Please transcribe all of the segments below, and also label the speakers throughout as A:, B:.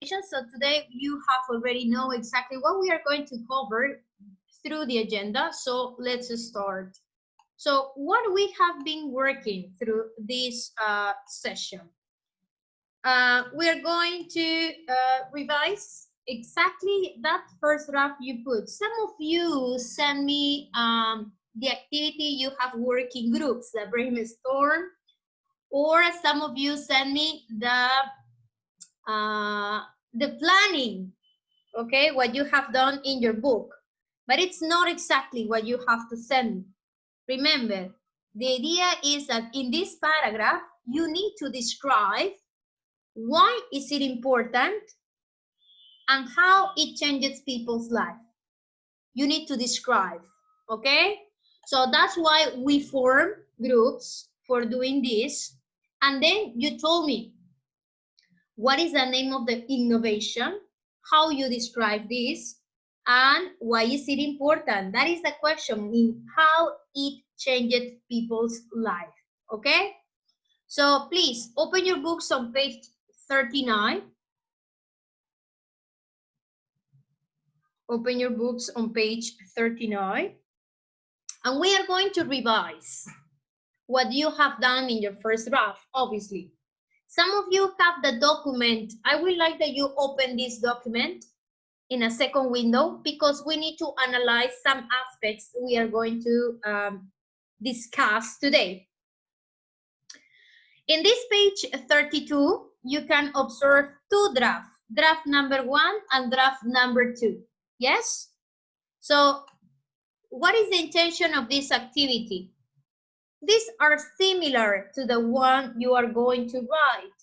A: So today you have already know exactly what we are going to cover through the agenda. So let's start. So what we have been working through this session. We are going to revise exactly that first draft you put. Some of you send me the activity you have working groups, the brainstorm, or some of you send me the planning, okay, what you have done in your book, but it's not exactly what you have to send. Remember, the idea is that in this paragraph, you need to describe why is it important and how it changes people's life. You need to describe, okay? So that's why we form groups for doing this. And then you told me, what is the name of the innovation? How you describe this? And why is it important? That is the question, in how it changes people's life, okay? So please open your books on page 39. Open your books on page 39. And we are going to revise what you have done in your first draft, obviously. Some of you have the document. I would like that you open this document in a second window because we need to analyze some aspects we are going to discuss today. In this page 32, you can observe two drafts, draft number 1 and draft number 2. Yes? So what is the intention of this activity? These are similar to the one you are going to write.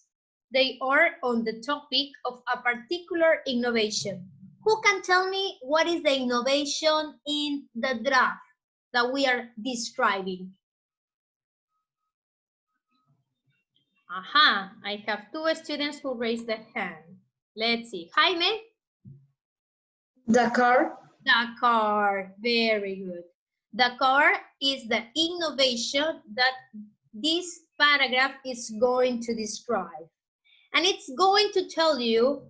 A: They are on the topic of a particular innovation. Who can tell me what is the innovation in the draft that we are describing? Aha, I have two students who raised their hand. Let's see. Jaime?
B: The car.
A: The car, very good. The car is the innovation that this paragraph is going to describe. And it's going to tell you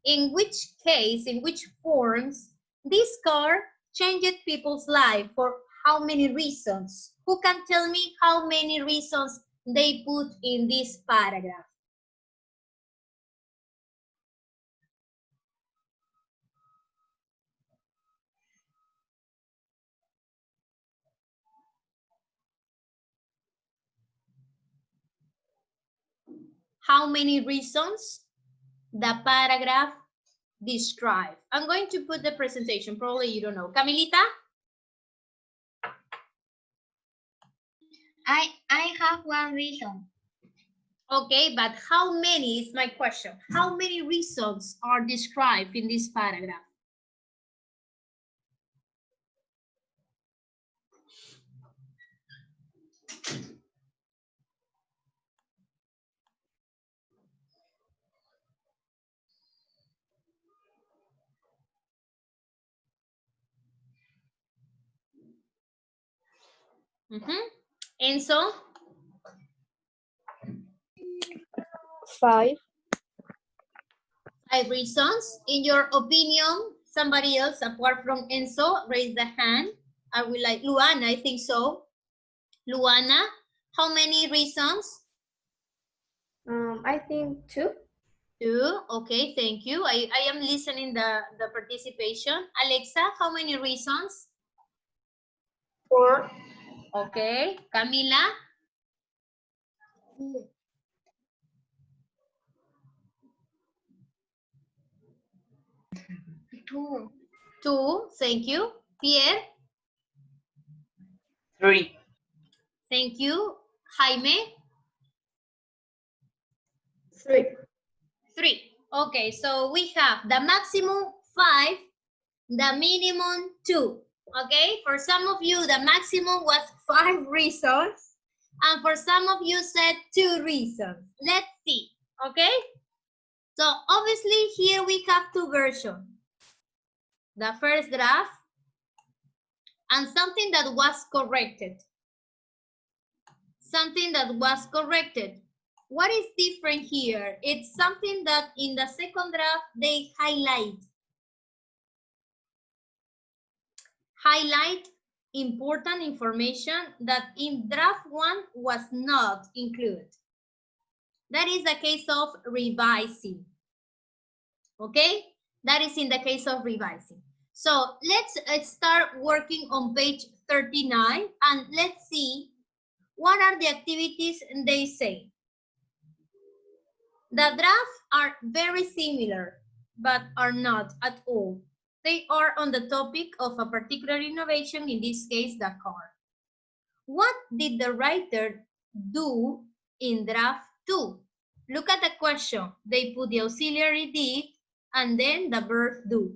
A: in which case, in which forms, this car changed people's life for how many reasons. Who can tell me how many reasons they put in this paragraph? How many reasons the paragraph describe? I'm going to put the presentation. Probably you don't know. Camilita?
C: I have one reason.
A: Okay, but how many is my question. How many reasons are described in this paragraph? Enzo?
B: 5.
A: 5 reasons. In your opinion, somebody else apart from Enzo, raise the hand. I would like Luana, I think so. Luana, how many reasons?
B: I think 2.
A: 2. Okay, thank you. I am listening the participation. Alexa, how many reasons?
B: 4.
A: Okay. Camila?
C: 2.
A: 2. Thank you. Pierre?
D: 3.
A: Thank you. Jaime?
B: 3.
A: 3. Okay, so we have the maximum 5, the minimum 2. Okay, for some of you, the maximum was 5 reasons, and for some of you said 2 reasons. Let's see, okay? So obviously here we have 2 versions. The first draft and something that was corrected. Something that was corrected. what is different here? It's something that in the second draft, they highlight important information that in draft 1 was not included. That is the case of revising. Okay? That is in the case of revising. So let's start working on page 39 and let's see what are the activities they say. The drafts are very similar, but are not at all. They are on the topic of a particular innovation, in this case, the car. What did the writer do in draft 2? Look at the question. They put the auxiliary did and then the verb do.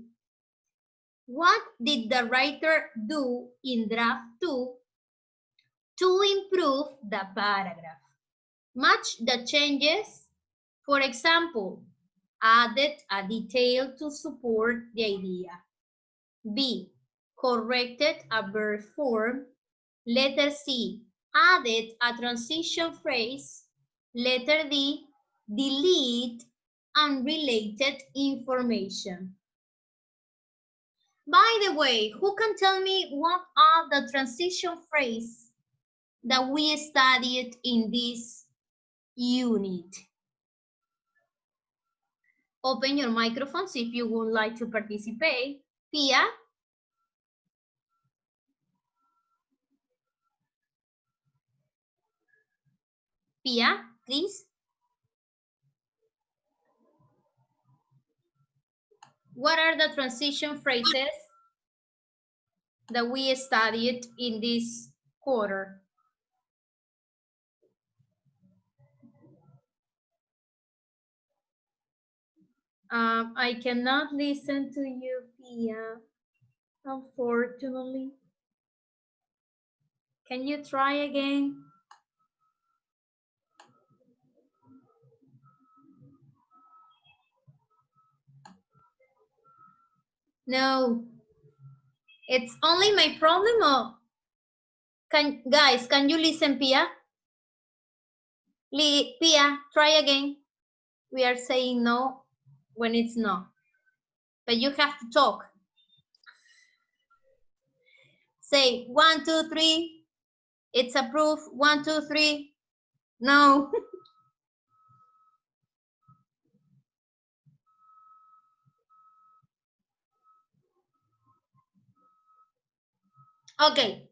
A: What did the writer do in draft 2 to improve the paragraph? Match the changes. For example, added a detail to support the idea. B, corrected a verb form. Letter C, added a transition phrase. Letter D, delete unrelated information. By the way, who can tell me what are the transition phrases that we studied in this unit? Open your microphones if you would like to participate. Pia? Pia, please. What are the transition phrases that we studied in this quarter? I cannot listen to you, Pia, unfortunately. Can you try again? No. It's only my problem, or guys, can you listen, Pia? Pia, try again. We are saying no when it's no. But you have to talk. Say 1, 2, 3. It's approved. 1, 2, 3. No. Okay.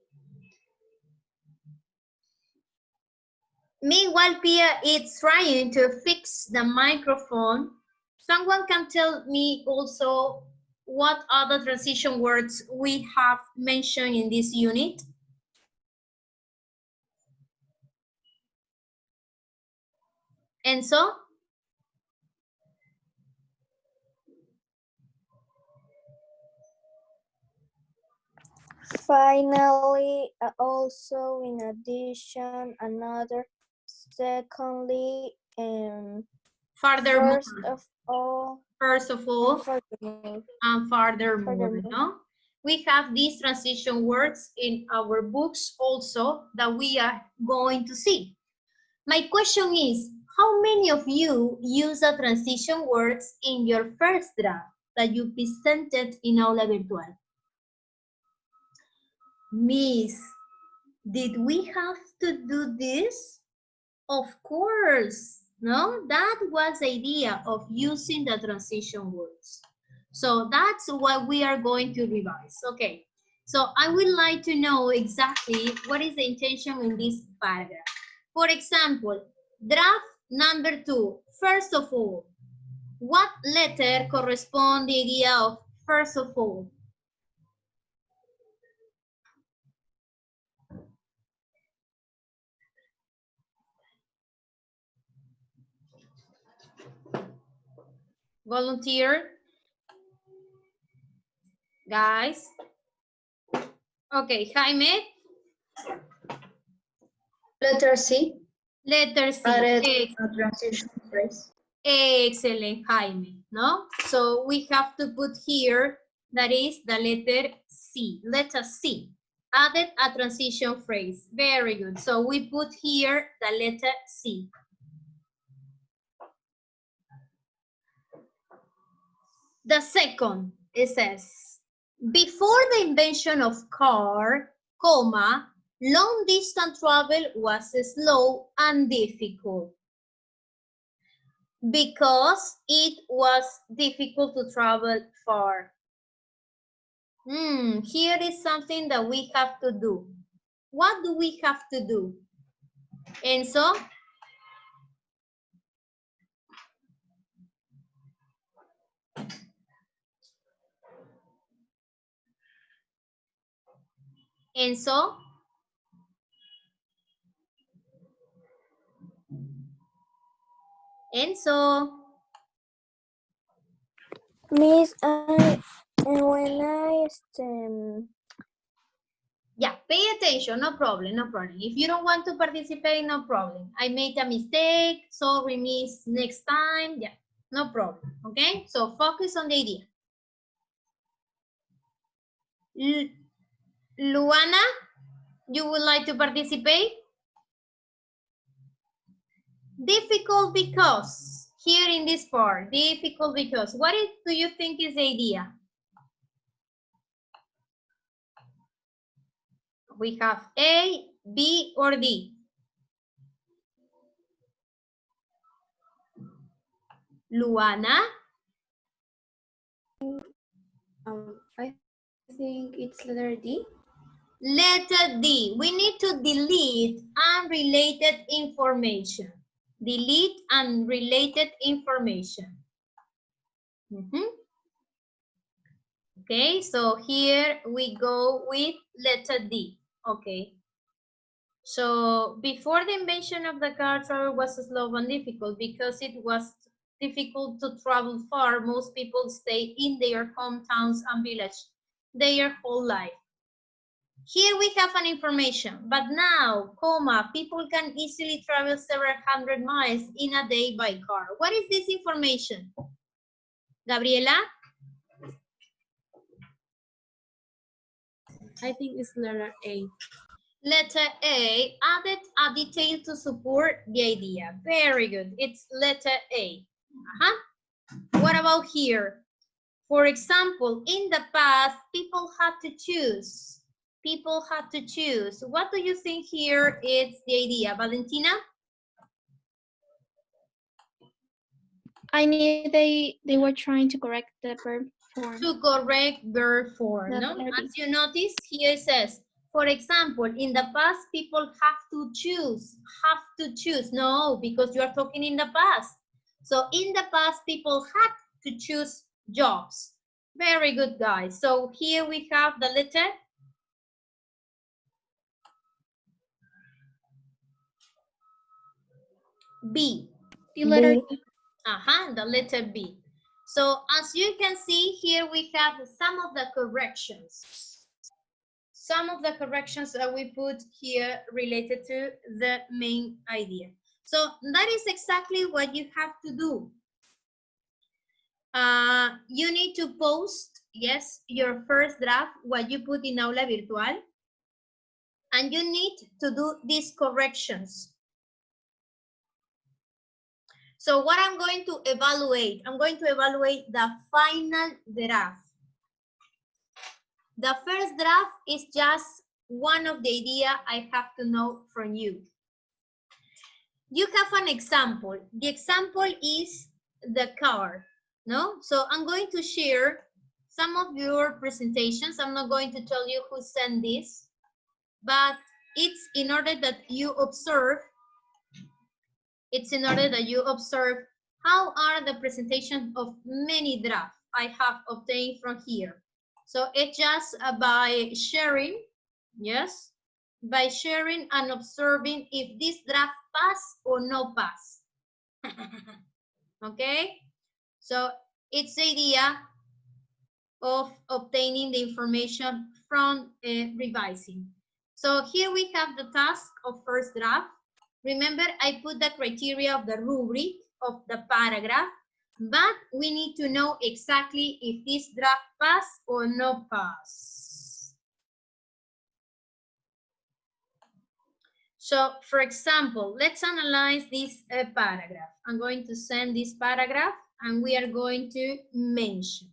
A: Meanwhile, Pia is trying to fix the microphone. Someone can tell me also what other transition words we have mentioned in this unit? Enzo?
B: Finally, also in addition, another, secondly, and
A: Furthermore.
B: first of all,
A: and furthermore. No? We have these transition words in our books also that we are going to see. My question is, how many of you use the transition words in your first draft that you presented in Aula Virtual? Miss, did we have to do this? Of course, no? That was the idea of using the transition words. So that's what we are going to revise. Okay, so I would like to know exactly what is the intention in this paragraph. For example, draft number 2, first of all. What letter corresponds the idea of first of all? Volunteer? Guys? Okay, Jaime?
B: letter C.
A: Letter C.
B: Added a transition phrase.
A: Excellent, Jaime, no? So we have to put here, that is the letter C, letter C. Added a transition phrase, very good. So we put here the letter C. The second, it says, before the invention of car, comma, long distance travel was slow and difficult. Because it was difficult to travel far. Here is something that we have to do. What do we have to do? Enzo? Enzo? Enzo?
B: Miss, when
A: Yeah, pay attention, no problem, no problem. If you don't want to participate, no problem. I made a mistake, sorry, miss, next time, yeah, no problem, okay? So focus on the idea. Luana, you would like to participate? Difficult because, here in this part, difficult because. What do you think is the idea? We have A, B, or D. Luana?
B: I think it's letter D.
A: Letter D. We need to delete unrelated information. Delete unrelated information. Okay, so here we go with letter D. Okay. So before the invention of the car, travel was slow and difficult because it was difficult to travel far. Most people stay in their hometowns and villages their whole life. Here we have an information, but now, comma, people can easily travel several hundred miles in a day by car. What is this information? Gabriela?
B: I think it's letter A.
A: Letter A, added a detail to support the idea. Very good. It's letter A. What about here? For example, in the past, people had to choose. People had to choose. What do you think here is the idea? Valentina?
B: I knew they were trying to correct the verb form.
A: To correct verb form, no? As you notice, here it says, for example, in the past, people have to choose. Have to choose. No, because you are talking in the past. So in the past, people had to choose jobs. Very good, guys. So here we have the letter B.
B: The letter B.
A: The letter B. So as you can see, here we have some of the corrections. Some of the corrections that we put here related to the main idea. So that is exactly what you have to do. You need to post, yes, your first draft, what you put in Aula Virtual. And you need to do these corrections. So what I'm going to evaluate, I'm going to evaluate the final draft. The first draft is just one of the idea I have to know from you. You have an example. The example is the car, no? So I'm going to share some of your presentations. I'm not going to tell you who sent this, but it's in order that you observe. It's in order that you observe how are the presentation of many drafts I have obtained from here. So it's just by sharing, yes, by sharing and observing if this draft pass or no pass. Okay, so it's the idea of obtaining the information from revising. So here we have the task of first draft. Remember, I put the criteria of the rubric of the paragraph, but we need to know exactly if this draft pass or no pass. So, for example, let's analyze this paragraph. I'm going to send this paragraph and we are going to mention.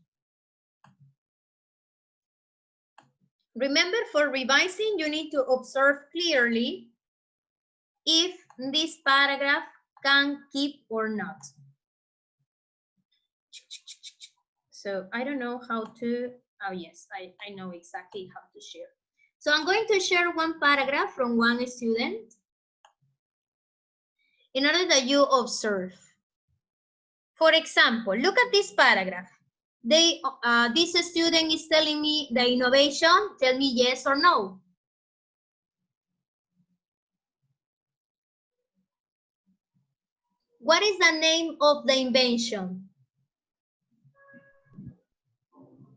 A: Remember, for revising, you need to observe clearly if this paragraph can keep or not. So I don't know how to, oh yes, I know exactly how to share. So I'm going to share one paragraph from one student in order that you observe. For example, look at this paragraph. This student is telling me the innovation. Tell me yes or no. What is the name of the invention?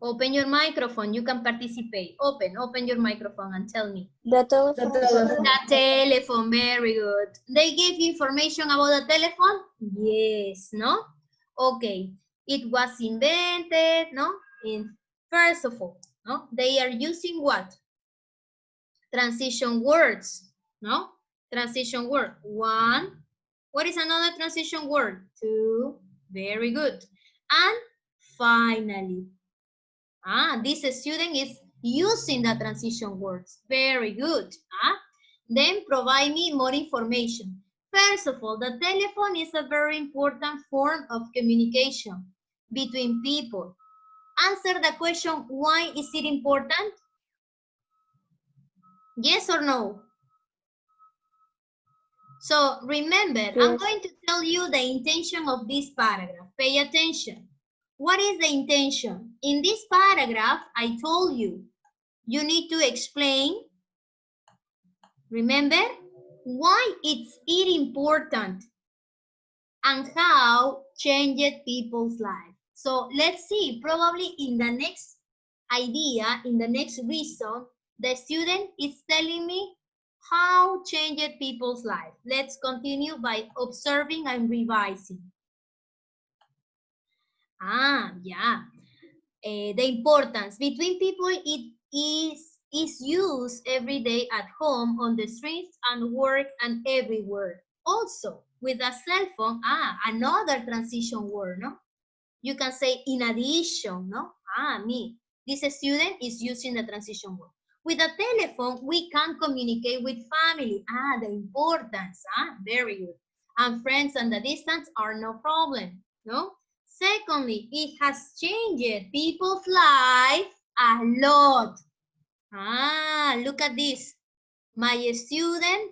A: Open your microphone. You can participate. Open your microphone and tell me.
D: The telephone.
A: The telephone, very good. They gave you information about the telephone? Yes, no? Okay. It was invented, no? First of all, no? They are using what? Transition words, no? Transition word. One. What is another transition word? Two. Very good. And finally. This student is using the transition words. Very good. Then provide me more information. First of all, the telephone is a very important form of communication between people. Answer the question, why is it important? Yes or no? So remember,
D: Yes.
A: I'm going to tell you the intention of this paragraph. Pay attention. What is the intention? In this paragraph, I told you, you need to explain, remember, why it's important and how changed people's lives. So let's see, probably in the next idea, in the next reason, the student is telling me how changed people's lives. Let's continue by observing and revising. Yeah. The importance between people, it is used every day at home, on the streets, and work, and everywhere. Also, with a cell phone, another transition word, no? You can say in addition, no? This student is using the transition word. With a telephone, we can communicate with family. The importance, very good. And friends and the distance are no problem, no? Secondly, it has changed people's life a lot. Look at this. My student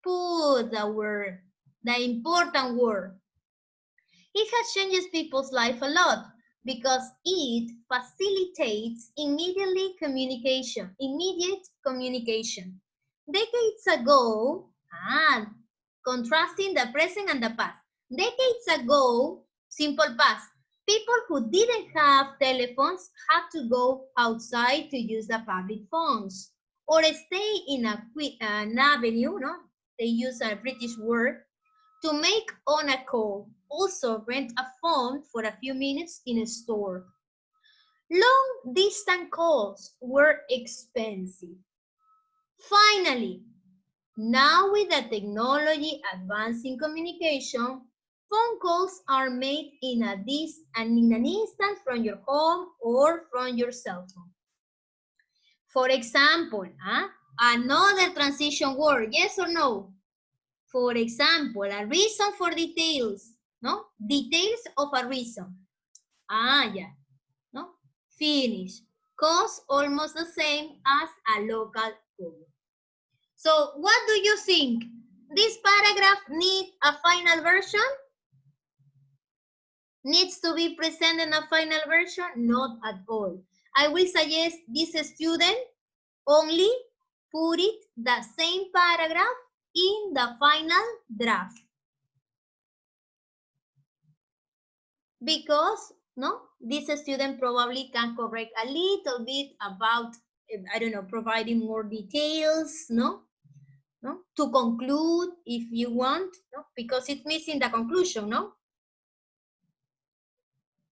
A: put the word, the important word. It has changed people's life a lot because it facilitates immediate communication. Decades ago, contrasting the present and the past. Decades ago, simple past, people who didn't have telephones had to go outside to use the public phones or stay in an avenue, no? They use a British word, to make on a call. Also rent a phone for a few minutes in a store. Long distance calls were expensive. Finally, now with the technology advancing communication, phone calls are made in an instant from your home or from your cell phone. For example, another transition word, yes or no? For example, a reason for details, no? Details of a reason. Yeah, no? Finish. Cost almost the same as a local code. So what do you think? This paragraph needs a final version? Needs to be present in a final version? Not at all. I will suggest this student only put it the same paragraph in the final draft. Because, no, this student probably can correct a little bit about, I don't know, providing more details, no? To conclude, if you want, no? Because it's missing the conclusion, no?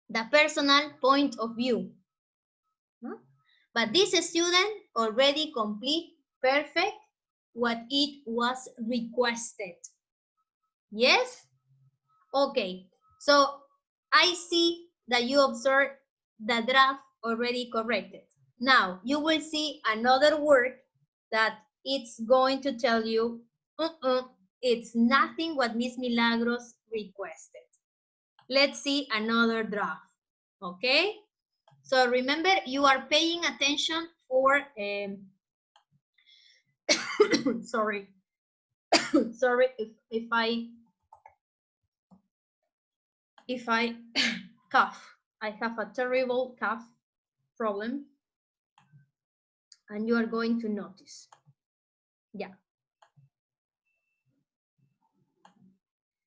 A: The personal point of view. No? But this student already complete perfect what it was requested. Yes? Okay, so I see that you observed the draft already corrected. Now, you will see another word that it's going to tell you, it's nothing what Miss Milagros requested. Let's see another draft, okay? So remember, you are paying attention for, sorry, sorry if I cough. I have a terrible cough problem, and you are going to notice. Yeah.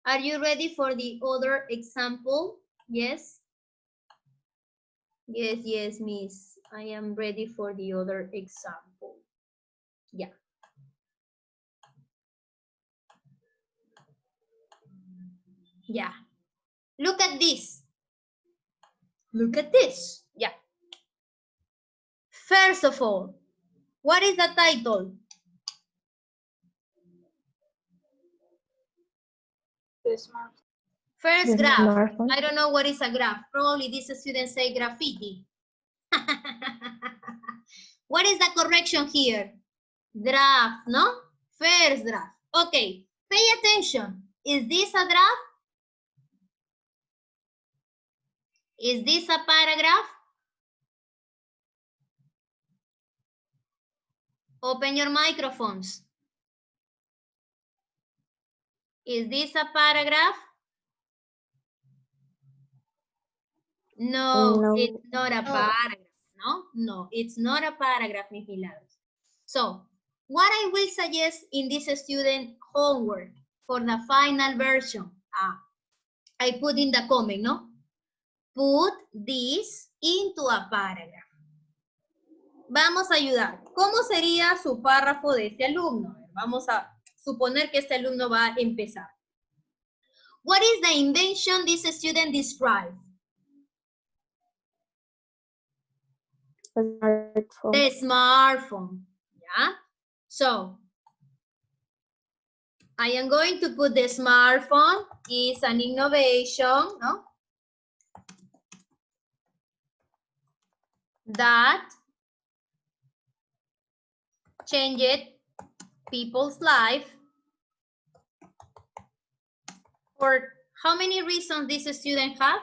A: Are you ready for the other example? Yes? Yes, yes, miss. I am ready for the other example. Yeah. Yeah. Look at this. Look at this. Yeah. First of all, what is the title? First graph. I don't know what is a graph. Probably this student say graffiti. What is the correction here? Draft, no? First draft. Okay, pay attention. Is this a draft? Is this a paragraph? Open your microphones. Is this a paragraph? No, no, it's not a paragraph. No, it's not a paragraph, Miss Milagros. So, what I will suggest in this student homework for the final version, I put in the comment, no? Put this into a paragraph. Vamos a ayudar. ¿Cómo sería su párrafo de este alumno? Vamos a suponer que este alumno va a empezar. What is the invention this student described? The smartphone. Yeah. So, I am going to put the smartphone is an innovation, no? That changed people's life. For how many reasons this student have?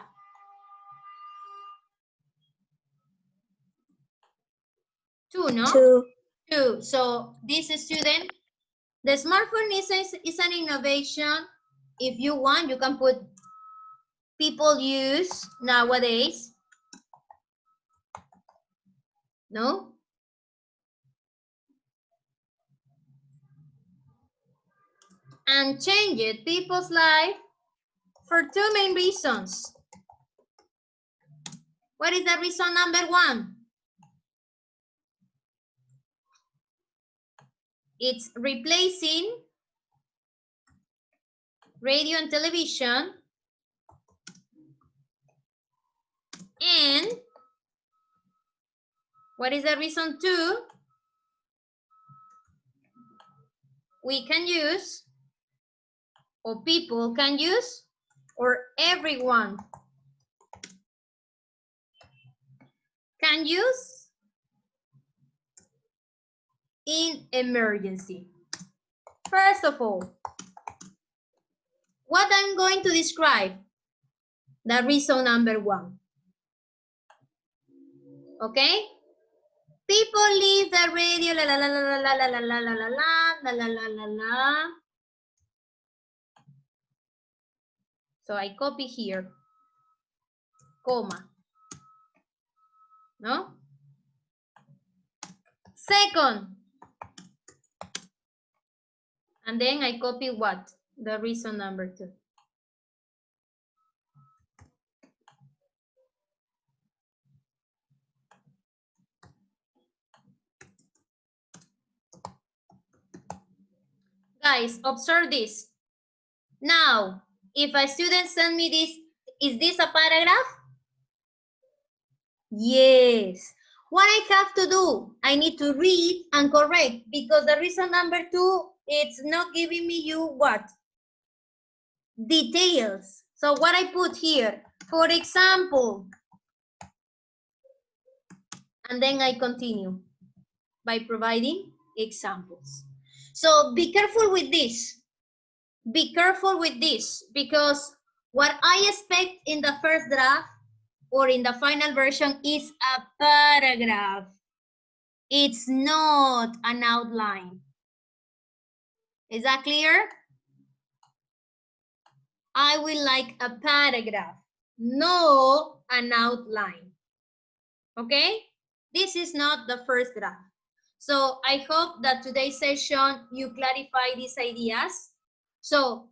A: Two, no? Two. So this student, the smartphone is an innovation. If you want, you can put people use nowadays. No? And change it people's life for two main reasons. What is the reason number one? It's replacing radio and television. And what is the reason two? We can use, or people can use, or everyone can use in emergency. First of all, what I'm going to describe, the reason number one. Okay? People leave the radio, la la la la la la la la la la la la la la la la. So I copy here, comma. No? Second. And then I copy what? The reason number two. Guys, observe this. Now, if a student send me this, is this a paragraph? Yes. What I have to do, I need to read and correct because the reason number two, it's not giving me you what? Details. So what I put here, for example, And then I continue by providing examples. So be careful with this. Be careful with this, because what I expect in the first draft or in the final version is a paragraph. It's not an outline. Is that clear? I will like a paragraph, no an outline. Okay? This is not the first draft. So I hope that today's session you clarify these ideas. So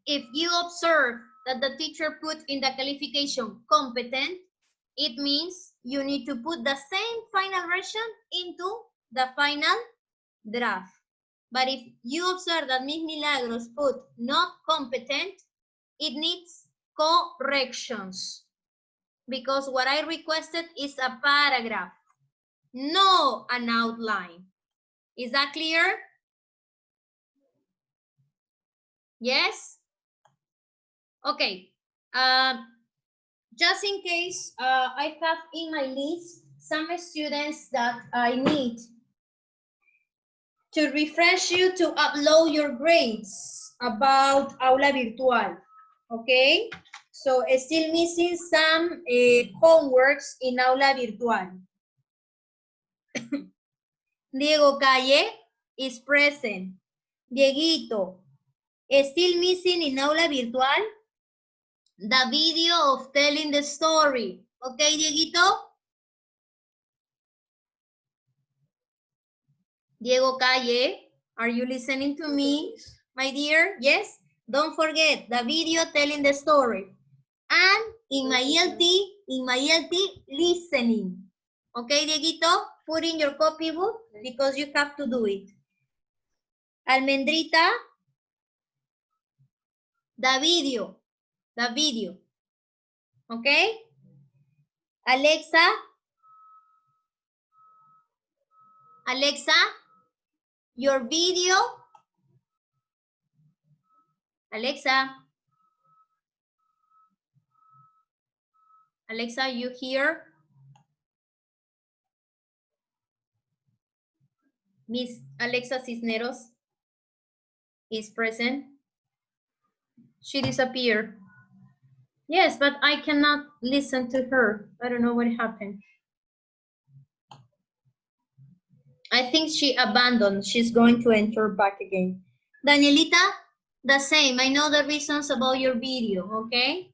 A: if you observe that the teacher put in the qualification competent, it means you need to put the same final version into the final draft. But if you observe that Miss Milagros put not competent, it needs corrections. Because what I requested is a paragraph, no an outline. Is that clear? Yes? Okay. Just in case, I have in my list some students that I need to refresh you to upload your grades about Aula Virtual. Okay? So still missing some homeworks in Aula Virtual. Diego Calle is present. Dieguito, still missing in Aula Virtual the video of telling the story. Okay, Dieguito? Diego Calle, are you listening to me, my dear? Yes? Don't forget the video telling the story. And in my ELT, listening. Okay, Dieguito? Put in your copybook because you have to do it. Almendrita, the video. Okay? Alexa, your video. Alexa, you hear? Miss Alexa Cisneros is present. She disappeared. Yes, but I cannot listen to her. I don't know what happened. I think she abandoned. She's going to enter back again. Danielita, the same. I know the reasons about your video, okay?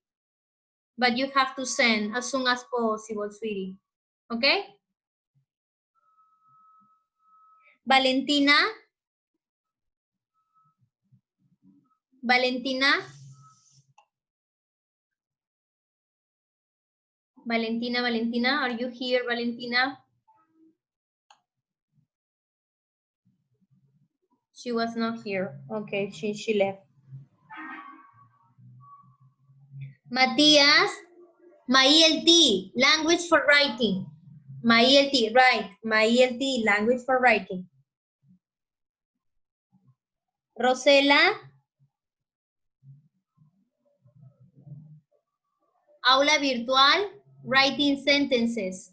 A: But you have to send as soon as possible, sweetie. Okay? Valentina. Valentina, are you here, Valentina? She was not here. Okay, she left. Matthias, my ELT, language for writing. My ELT, right. My ELT, language for writing. Rosela. Aula virtual, writing sentences.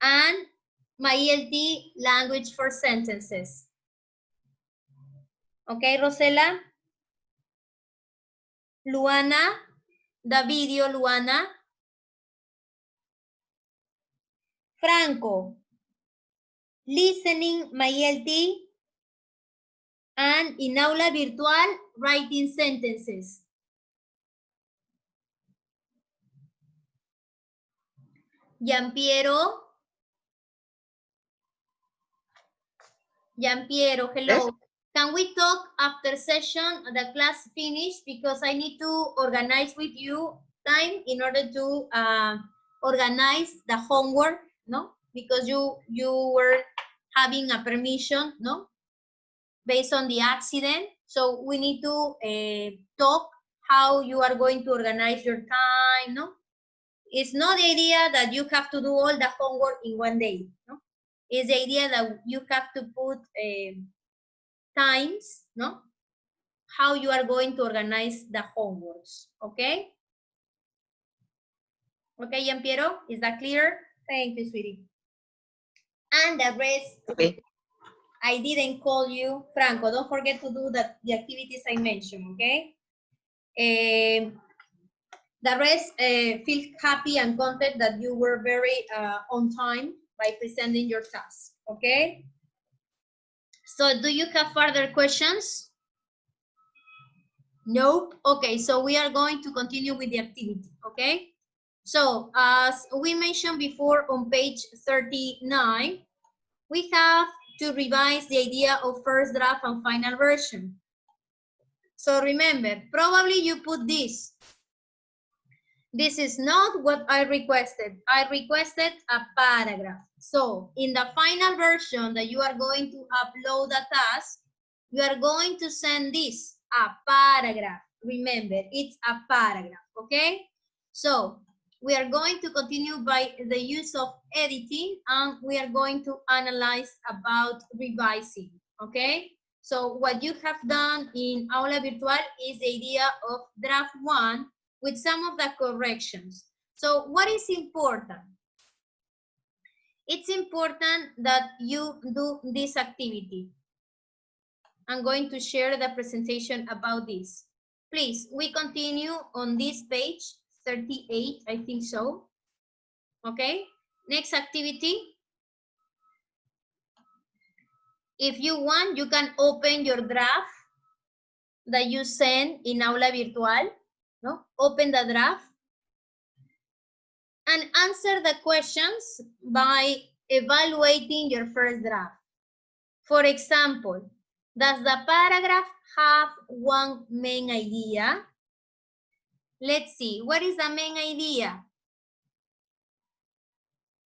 A: And my ELT, language for sentences. Okay, Rosela. Luana, the video, Luana. Franco, listening, my ELT. And in Aula virtual, writing sentences. Giampiero. Giampiero, hello. Yes. Can we talk after session, the class finish? Because I need to organize with you time in order to organize the homework, no? Because you were having a permission, no? Based on the accident. So we need to talk how you are going to organize your time, no? It's not the idea that you have to do all the homework in one day, no? It's the idea that you have to put times, no? How you are going to organize the homeworks, okay? Okay, Gianpiero, is that clear? Thank you, sweetie. And the rest,
D: Okay.
A: I didn't call you. Franco, don't forget to do the activities I mentioned, okay? The rest, feel happy and content that you were very on time by presenting your task, okay? So do you have further questions? Nope. Okay, so we are going to continue with the activity, okay? So as we mentioned before on page 39, we have to revise the idea of first draft and final version. So remember, probably you put this. This is not what I requested. I requested a paragraph. So in the final version that you are going to upload the task, you are going to send this, a paragraph. Remember, it's a paragraph, okay? So we are going to continue by the use of editing, and we are going to analyze about revising, okay? So what you have done in Aula Virtual is the idea of draft 1 with some of the corrections. So what is important? It's important that you do this activity. I'm going to share the presentation about this. Please, we continue on this page 38, I think so. Okay, next activity. If you want, you can open your draft that you send in Aula Virtual. No? Open the draft and answer the questions by evaluating your first draft. For example, does the paragraph have one main idea? Let's see, what is the main idea?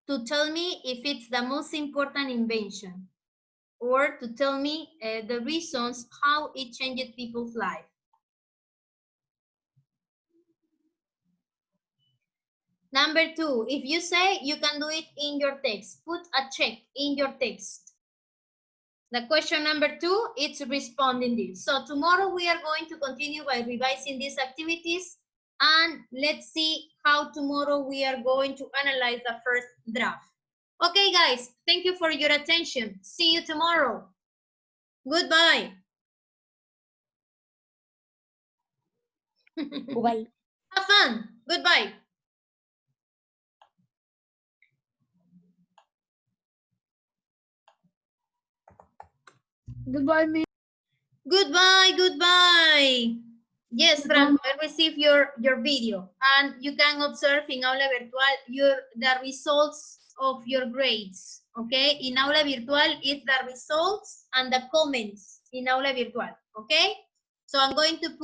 A: To tell me if it's the most important invention, or to tell me the reasons how it changed people's life. Number 2, if you say you can do it in your text, put a check in your text. The question number 2, it's responding this. So tomorrow we are going to continue by revising these activities, and let's see how tomorrow we are going to analyze the first draft. Okay, guys, thank you for your attention. See you tomorrow. Goodbye.
B: Goodbye.
A: Have fun. Goodbye.
B: Goodbye, me.
A: Goodbye, goodbye. Yes, Franco, I received your video, and you can observe in Aula Virtual the results of your grades. Okay, in Aula Virtual is the results and the comments in Aula Virtual. Okay, so I'm going to put